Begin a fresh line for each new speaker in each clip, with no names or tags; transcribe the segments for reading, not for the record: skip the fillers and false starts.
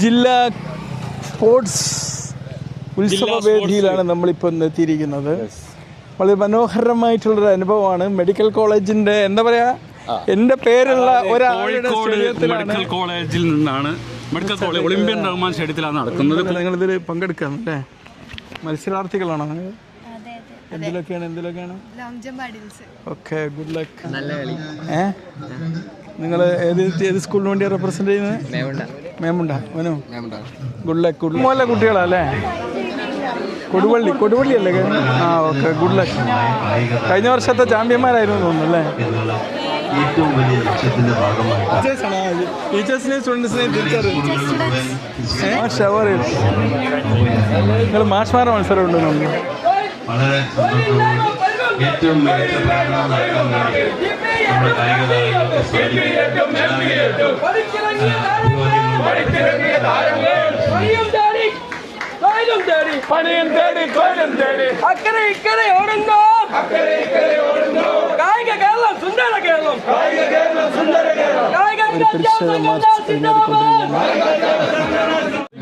ജില്ലാ സ്പോർട്സ് ഉത്സവ വേദിയിലാണ് നമ്മളിപ്പോൾ എത്തിയിരിക്കുന്നത്. വളരെ മനോഹരമായിട്ടുള്ളൊരു അനുഭവമാണ്. മെഡിക്കൽ കോളേജിന്റെ എന്താ പറയാ, എന്റെ പേരുള്ള ഒരാളുടെ
മെഡിക്കൽ കോളേജിൽ നിന്നാണ് മെഡിക്കൽ കോളേജ് ഒളിമ്പ്യൻ റഹ്മാൻ സ്റ്റേഡിയത്തിലാണ് നടക്കുന്നത്.
നിങ്ങളിതിൽ പങ്കെടുക്കാം അല്ലേ? മത്സരാർത്ഥികളാണോ നിങ്ങൾ? എന്തിലൊക്കെയാണ്? Okay, good luck. നിങ്ങൾ ഏത് സ്കൂളിന് വേണ്ടിയാണ് റെപ്രസെന്റ് ചെയ്യുന്നത്? മേമുണ്ട. Manu, good luck. മോലെ കുട്ടികളല്ലേ? കൊടുവള്ളി അല്ലേ? Okay, good luck. കഴിഞ്ഞ വർഷത്തെ ചാമ്പ്യന്മാരായിരുന്നു തോന്നുന്നു അല്ലേ? ടീച്ചേഴ്സിനെയും സ്റ്റുഡൻസിനെയും തിരിച്ചറിയും. നിങ്ങൾ മാഷ്മാരുടെ മത്സരം ഉണ്ട് നമുക്ക്.
വളരെ ഏറ്റവും മികച്ച പ്രകടനം നടക്കാൻ വേണ്ടി നമ്മുടെ കായിക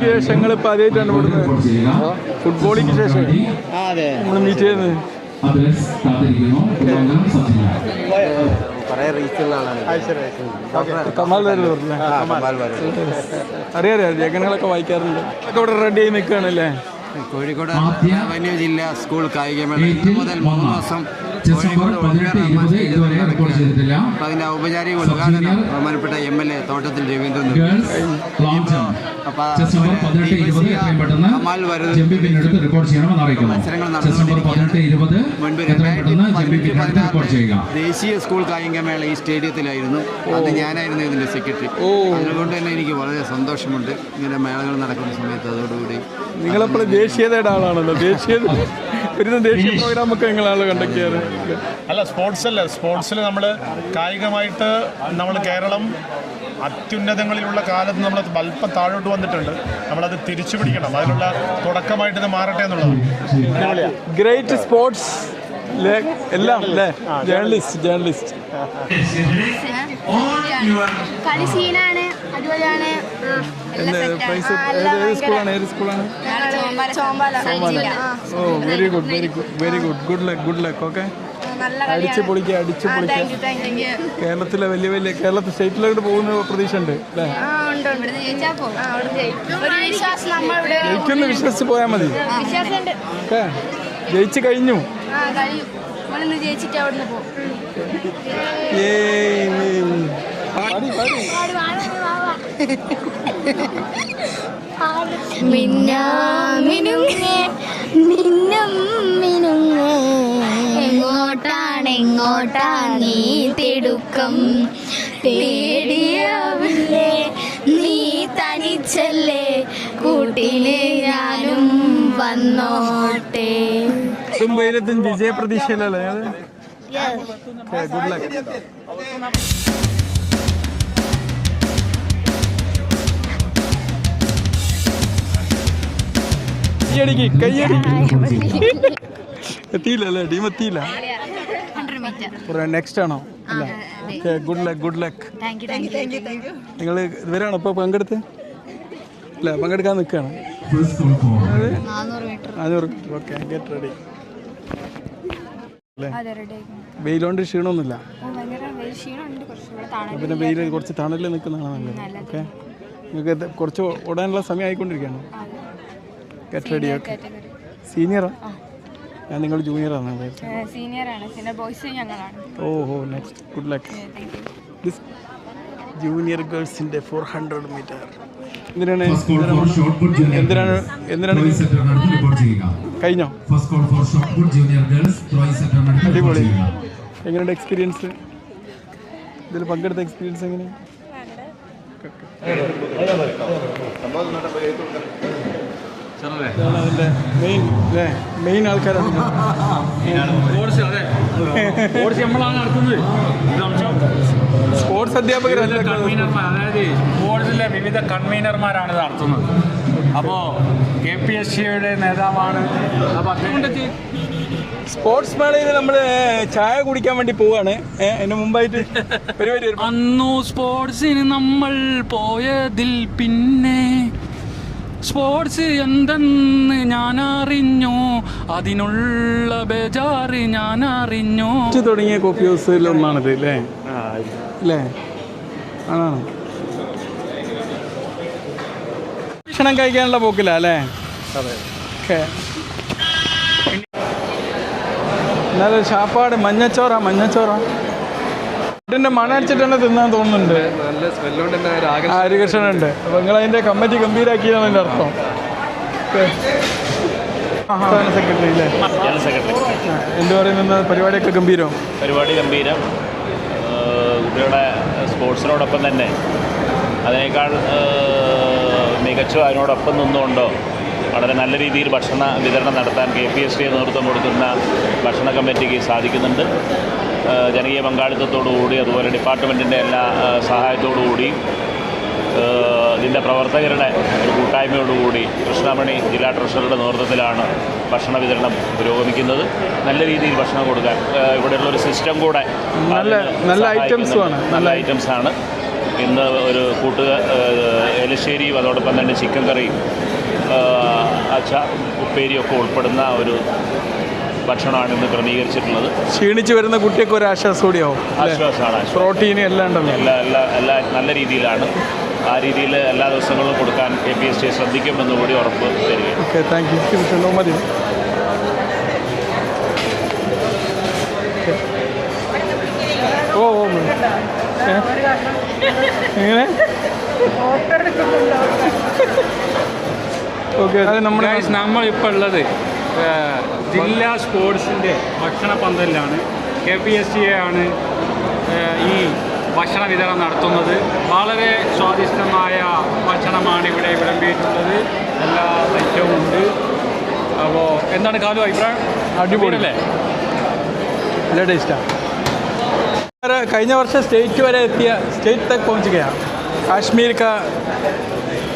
ശേഷങ്ങളിപ്പോൾ ആദ്യമായിട്ടാണ് ഇവിടുന്ന് ഫുട്ബോളിക്ക് ശേഷം നമ്മൾ മീറ്റ് ചെയ്യുന്നത്. അറിയാം, ലേഖനങ്ങളൊക്കെ വായിക്കാറുണ്ട്. ഒക്കെ ഇവിടെ റെഡി ആയി നിൽക്കുകയാണല്ലേ?
കോഴിക്കോട് ജില്ല സ്കൂൾ കായികമേള ഇന്ന് മുതൽ 3 ദിവസം അതിന്റെ ഔപചാരിക ഉദ്ഘാടനം ബഹുമാനപ്പെട്ട MLA തോട്ടത്തിൽ രവീന്ദ്രൻ ദേശീയ സ്കൂൾ കായികമേള ഈ സ്റ്റേഡിയത്തിലായിരുന്നു. അന്ന് ഞാനായിരുന്നു ഇതിന്റെ സെക്രട്ടറി. അതുകൊണ്ട് തന്നെ എനിക്ക് വളരെ സന്തോഷമുണ്ട് ഇങ്ങനെ മേളകൾ നടക്കുന്ന സമയത്ത്. അതോടുകൂടി
നിങ്ങളെപ്പോഴും ദേശീയതയുടെ ആളാണല്ലോ. ദേശീയ പ്രോഗ്രാം ഒക്കെ നിങ്ങളാണല്ലോ കണ്ടക്ട് ചെയ്യാറ്.
അല്ല, സ്പോർട്സിൽ നമ്മൾ കായികമായിട്ട് നമ്മൾ കേരളം അത്യുന്നതങ്ങളിലുള്ള കാലത്ത് നമ്മൾ അല്പം താഴോട്ട് വന്നിട്ടുണ്ട്. നമ്മളത് തിരിച്ചു പിടിക്കണം. അതിനുള്ള തുടക്കമായിട്ട് ഇത് മാറട്ടെ എന്നുള്ളതാണ്.
ഗ്രേറ്റ് സ്പോർട്സ് എല്ലാം അല്ലേ? ജേർണലിസ്റ്റ്
കളി സീനാണ്. അതുപോലെയാണ്.
ഏത് സ്കൂളാണ്? ഓ, very good. Good luck. Okay, അടിച്ചു പൊളിക്കുക. കേരളത്തിലെ വലിയ കേരളത്തിൽ സ്റ്റേറ്റിലോട്ട് പോകുന്ന പ്രതീക്ഷ ഉണ്ട് അല്ലേ? ജയിക്കുമെന്ന് വിശ്വസിച്ച് പോയാൽ മതി. ഓക്കെ, ജയിച്ചു കഴിഞ്ഞു.
എങ്ങോട്ടാ നീ തിടുക്കം? പേടിയാവില്ലേ നീ തനിച്ചല്ലേ? കൂട്ടിന് ഞാനും വന്നോട്ടെ.
വിജയപ്രതീക്ഷയിലല്ലേ? Good luck. എത്തിയില്ലല്ലേ? ടീം എത്തിയില്ല. നെക്സ്റ്റ് ആണോ? അല്ല, ഗുഡ് ലക്ക്. നിങ്ങൾ ഇവരാണോ ഇപ്പോൾ പങ്കെടുത്ത്? അല്ല, പങ്കെടുക്കാൻ നിൽക്കുകയാണ്. 400 മീറ്റർ. Okay, get ready. വെയിലോണ്ട് ക്ഷീണമൊന്നുമില്ല? പിന്നെ വെയിൽ കുറച്ച് തണലിൽ നിൽക്കുന്നതാണ് നല്ലത്. ഓക്കെ, നിങ്ങൾക്ക് കുറച്ച് ഓടാനുള്ള സമയം ആയിക്കൊണ്ടിരിക്കുകയാണ്. Get ready. ഓക്കെ, സീനിയറാ? ഞാൻ നിങ്ങൾ ജൂനിയറാണ്. ഓഹോ, next. Good luck. This junior ഗേൾസിന്റെ 400 മീറ്റർ. എന്തിനാണ് കഴിഞ്ഞോ? അടിപൊളി. എങ്ങനെയുണ്ട് എക്സ്പീരിയൻസ്? ഇതിൽ പങ്കെടുത്ത എക്സ്പീരിയൻസ് എങ്ങനെയാണ്? അതിൻ്റെ മെയിൻ ആൾക്കാരാണ്. സ്പോർട്സ് അധ്യാപകർ,
അതായത് സ്പോർട്സിലെ വിവിധ കൺവീനർമാരാണ് ഇത് നടത്തുന്നത്. അപ്പോൾ KPSC നേതാവാണ്. അപ്പോൾ അദ്ദേഹം
സ്പോർട്സ് മേളയിൽ നമ്മൾ ചായ കുടിക്കാൻ വേണ്ടി പോവാണ്. അതിന് മുമ്പായിട്ട് പരിപാടി
അന്നു സ്പോർട്സിന് നമ്മൾ പോയതിൽ പിന്നെ സ്പോർട്സ് എന്തെന്ന് ഞാൻ അറിഞ്ഞു, അതിനുള്ള ബേജാറ് ഞാൻ അറിഞ്ഞു.
തുടങ്ങിയ കോഫി ഹൗസിൽ ഒന്നാണിത് അല്ലേ? അല്ലേ? ആണോ? ഭക്ഷണം കഴിക്കാനുള്ള പോക്കില്ല അല്ലേ? ഓക്കെ. എന്നാലും ഷാപ്പാട് മഞ്ഞച്ചോറ ഇതിൻ്റെ മണ അടിച്ചിട്ട് തന്നെ തിന്നാൻ തോന്നുന്നുണ്ട്. ഹരികൃഷ്ണനുണ്ട്. അപ്പോൾ നിങ്ങൾ അതിൻ്റെ കമ്മിറ്റി ഗംഭീരാക്കിയതാണ് എൻ്റെ അർത്ഥം. സെക്രട്ടറി അല്ലേ?
General secretary.
എന്ത് പറയുന്നത്? പരിപാടിയൊക്കെ ഗംഭീരം.
പരിപാടി ഗംഭീരം. കുട്ടികളുടെ സ്പോർട്സിനോടൊപ്പം തന്നെ അതിനേക്കാൾ മികച്ചോ അതിനോടൊപ്പം നിന്നുകൊണ്ടോ വളരെ നല്ല രീതിയിൽ ഭക്ഷണ വിതരണം നടത്താൻ KPST നേതൃത്വം കൊടുക്കുന്ന ഭക്ഷണ കമ്മിറ്റിക്ക് സാധിക്കുന്നുണ്ട്. ജനകീയ പങ്കാളിത്തത്തോടുകൂടി അതുപോലെ ഡിപ്പാർട്ട്മെൻറ്റിൻ്റെ എല്ലാ സഹായത്തോടുകൂടി ഇതിൻ്റെ പ്രവർത്തകരുടെ ഒരു കൂട്ടായ്മയോടുകൂടി കൃഷ്ണമണി ജില്ലാ ട്രഷററുടെ നേതൃത്വത്തിലാണ് ഭക്ഷണ വിതരണം പുരോഗമിക്കുന്നത്. നല്ല രീതിയിൽ ഭക്ഷണം കൊടുക്കാൻ ഇവിടെയുള്ളൊരു സിസ്റ്റം കൂടെ
നല്ല ഐറ്റംസാണ്.
ഇന്ന് ഒരു എലിശ്ശേരിയും അതോടൊപ്പം തന്നെ ചിക്കൻ കറിയും അച്ചാർ ഉപ്പേരിയൊക്കെ ഉൾപ്പെടുന്ന ഒരു ഭക്ഷണമാണ് ഇന്ന് ക്രമീകരിച്ചിട്ടുള്ളത്.
ക്ഷീണിച്ച് വരുന്ന കുട്ടിയൊക്കെ ഒരു ആശ്വാസം കൂടിയാവും.
ആശ്വാസമാണ്.
പ്രോട്ടീൻ എല്ലാം ഉണ്ടല്ലോ.
എല്ലാ നല്ല രീതിയിലാണ്. ആ രീതിയിൽ എല്ലാ ദിവസങ്ങളിലും കൊടുക്കാൻ KPST ശ്രദ്ധിക്കുമെന്ന് കൂടി ഉറപ്പ് തരികയാണ്.
Okay, thank you. മതി. ഓ എങ്ങനെ? ഓക്കെ, അത്
നമ്മളിപ്പോൾ ഉള്ളത് ജില്ലാ സ്പോർട്സിൻ്റെ ഭക്ഷണ പന്തലിലാണ്. KPST ആണ് ഈ ഭക്ഷണ വിതരണം നടത്തുന്നത്. വളരെ സ്വാദിഷ്ടമായ ഭക്ഷണമാണ് ഇവിടെ വിളമ്പിയിട്ടുള്ളത്. എല്ലാ ഐറ്റവും ഉണ്ട്. അപ്പോൾ എന്താണ് കാലു അഭിപ്രായം?
അടിപൊളിയല്ലേ? നല്ല ടേസ്റ്റാണ്. കഴിഞ്ഞ വർഷം സ്റ്റേറ്റ് വരെ എത്തിയ സ്റ്റേറ്റ് തक पहुंच गया. काश्मीर का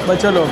बच्चा लोग